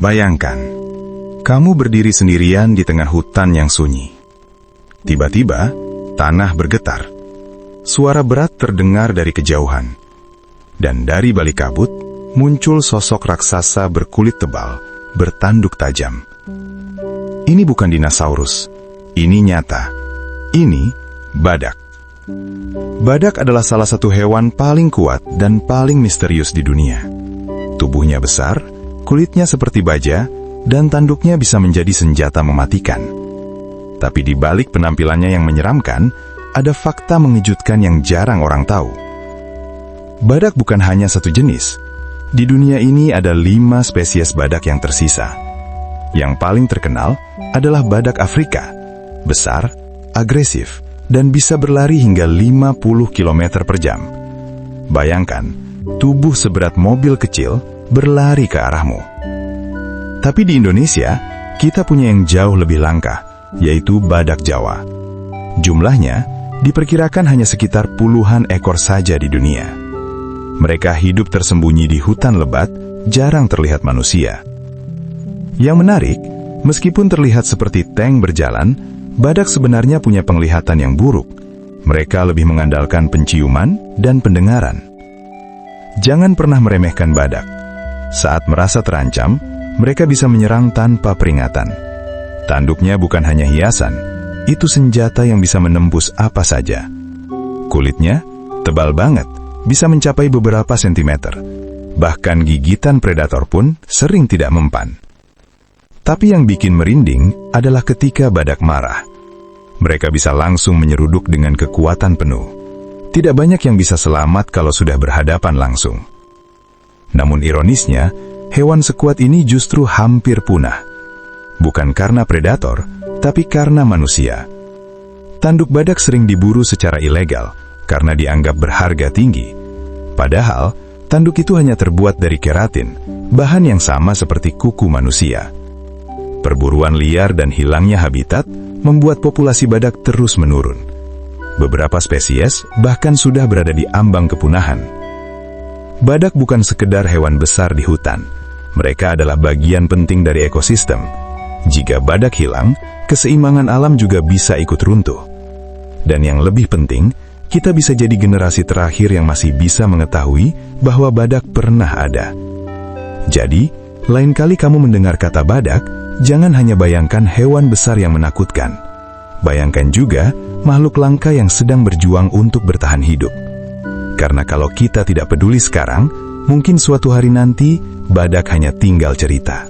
Bayangkan, kamu berdiri sendirian di tengah hutan yang sunyi. Tiba-tiba, tanah bergetar. Suara berat terdengar dari kejauhan. Dan dari balik kabut, muncul sosok raksasa berkulit tebal, bertanduk tajam. Ini bukan dinosaurus. Ini nyata. Ini badak. Badak adalah salah satu hewan paling kuat dan paling misterius di dunia. Tubuhnya besar, kulitnya seperti baja, dan tanduknya bisa menjadi senjata mematikan. Tapi di balik penampilannya yang menyeramkan, ada fakta mengejutkan yang jarang orang tahu. Badak bukan hanya satu jenis. Di dunia ini ada 5 spesies badak yang tersisa. Yang paling terkenal adalah badak Afrika. Besar, agresif, dan bisa berlari hingga 50 km per jam. Bayangkan, tubuh seberat mobil kecil berlari ke arahmu. Tapi di Indonesia, kita punya yang jauh lebih langka, yaitu badak Jawa. Jumlahnya diperkirakan hanya sekitar puluhan ekor saja di dunia. Mereka hidup tersembunyi di hutan lebat, jarang terlihat manusia. Yang menarik, meskipun terlihat seperti tank berjalan, badak sebenarnya punya penglihatan yang buruk. Mereka lebih mengandalkan penciuman dan pendengaran. Jangan pernah meremehkan badak. Saat merasa terancam, mereka bisa menyerang tanpa peringatan. Tanduknya bukan hanya hiasan, itu senjata yang bisa menembus apa saja. Kulitnya tebal banget, bisa mencapai beberapa sentimeter. Bahkan gigitan predator pun sering tidak mempan. Tapi yang bikin merinding adalah ketika badak marah. Mereka bisa langsung menyeruduk dengan kekuatan penuh. Tidak banyak yang bisa selamat kalau sudah berhadapan langsung. Namun ironisnya, hewan sekuat ini justru hampir punah. Bukan karena predator, tapi karena manusia. Tanduk badak sering diburu secara ilegal karena dianggap berharga tinggi. Padahal, tanduk itu hanya terbuat dari keratin, bahan yang sama seperti kuku manusia. Perburuan liar dan hilangnya habitat membuat populasi badak terus menurun. Beberapa spesies bahkan sudah berada di ambang kepunahan. Badak bukan sekedar hewan besar di hutan. Mereka adalah bagian penting dari ekosistem. Jika badak hilang, keseimbangan alam juga bisa ikut runtuh. Dan yang lebih penting, kita bisa jadi generasi terakhir yang masih bisa mengetahui bahwa badak pernah ada. Jadi, lain kali kamu mendengar kata badak, jangan hanya bayangkan hewan besar yang menakutkan. Bayangkan juga makhluk langka yang sedang berjuang untuk bertahan hidup. Karena kalau kita tidak peduli sekarang, mungkin suatu hari nanti, badak hanya tinggal cerita.